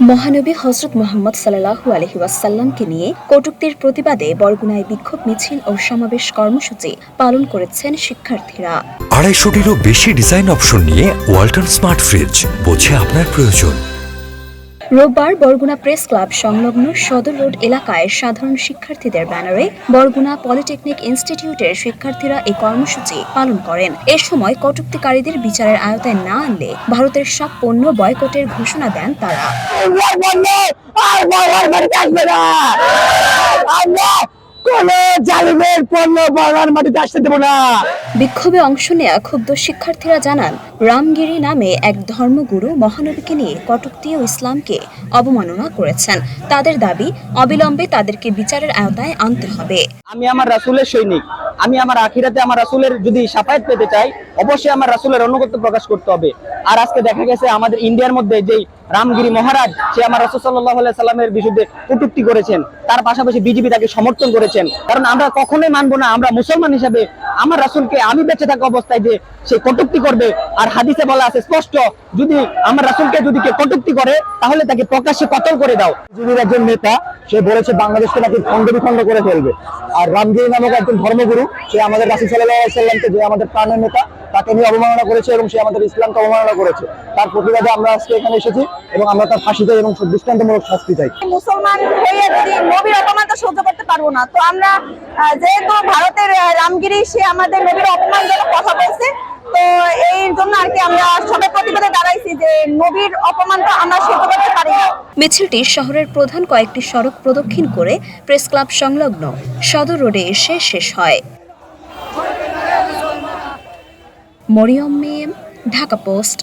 মহানবী হযরত মুহাম্মদ সাল্লাল্লাহু আলাইহি ওয়াসাল্লামকে নিয়ে কটূক্তির প্রতিবাদে বরগুনায় বিক্ষোভ মিছিল ও সমাবেশ কর্মসূচি পালন করেছেন শিক্ষার্থীরা। 250টিরও বেশি ডিজাইন অপশন নিয়ে ওয়ালটন স্মার্ট ফ্রিজ, বোঝে আপনার প্রয়োজন। রোববার বরগুনা প্রেস ক্লাব সংলগ্ন সদর রোড এলাকায় সাধারণ শিক্ষার্থীদের ব্যানারে বরগুনা পলিটেকনিক ইনস্টিটিউটের শিক্ষার্থীরা এই কর্মসূচি পালন করেন। এ সময় কটূক্তিকারীদের বিচারের আওতায় না আনলে ভারতের সব পণ্য বয়কটের ঘোষণা দেন তারা। বিক্ষোভে অংশ নেয়া ক্ষুব্ধ শিক্ষার্থীরা জানান, রামগিরি নামে এক ধর্মগুরু মহানবীকে নিয়ে কটূক্তি ও ইসলামকে অবমাননা করেছেন। তাদের দাবি, অবিলম্বে তাদেরকে বিচারের আওতায় আনতে হবে। আমি আমার রাসূলের সৈনিক, আমি আমার আখিরাতে আমার রাসূলের যদি শাফায়াত পেতে চাই, অবশ্যই আমার রাসূলের অনুগত্য প্রকাশ করতে হবে। আর আজকে দেখা গেছে আমাদের ইন্ডিয়ার মধ্যে যেই রামগিরি মহারাজ, সে আমার রাসূল সাল্লাল্লাহু আলাইহি সাল্লামের বিরুদ্ধে কটূক্তি করেছেন, তার পাশাপাশি বিজেপি তাকে সমর্থন করেছেন। কারণ আমরা কখনোই মানবো না, আমরা মুসলমান হিসাবে আমার রাসূলকে আমি বেঁচে থাকা অবস্থায় যে সে কটূক্তি করবে। আর হাদিসে বলা আছে স্পষ্ট, যদি আমার রাসূলকে যদি কেউ কটূক্তি করে তাহলে তাকে প্রকাশ্যে কতল করে দাও। বিজেপির একজন নেতা, সে বলেছে বাংলাদেশকে নাকি খণ্ড বিখণ্ড করে ফেলবে। আর রামগিরি নামক একজন ধর্মগুরু, সে আমাদের রাসূল সাল্লাল্লাহু আলাইহি সাল্লামকে, যে আমাদের প্রাণের নেতা, তাকে নিয়ে অবমাননা করেছে এবং সে আমাদের ইসলামকে অবমাননা করেছে। তার প্রতিবাদে আমরা আজকে এখানে এসেছি এবং আমরা তার ফাঁসি চাই এবং দৃষ্টান্তমূলক শাস্তি চাই। মুসলমান হয়ে যদি নবীর অপমানটা সহ্য করতে পারবো না, তো আমরা যেহেতু ভারতের রামগিরি, সে আমাদের নবীর অপমানজনক কথা বলছে, তো এই জন্য আর কি আমরা সবাই প্রতিবাদে দাঁড়াইছি যে নবীর অপমানটা আমরা সহ্য করতে পারি না। মিছিলটি শহরের প্রধান কয়েকটি সড়ক প্রদক্ষিণ করে প্রেস ক্লাব সংলগ্ন সদর রোডে এসে শেষ হয়। মরিয়ম মিম, ঢাকা পোস্ট।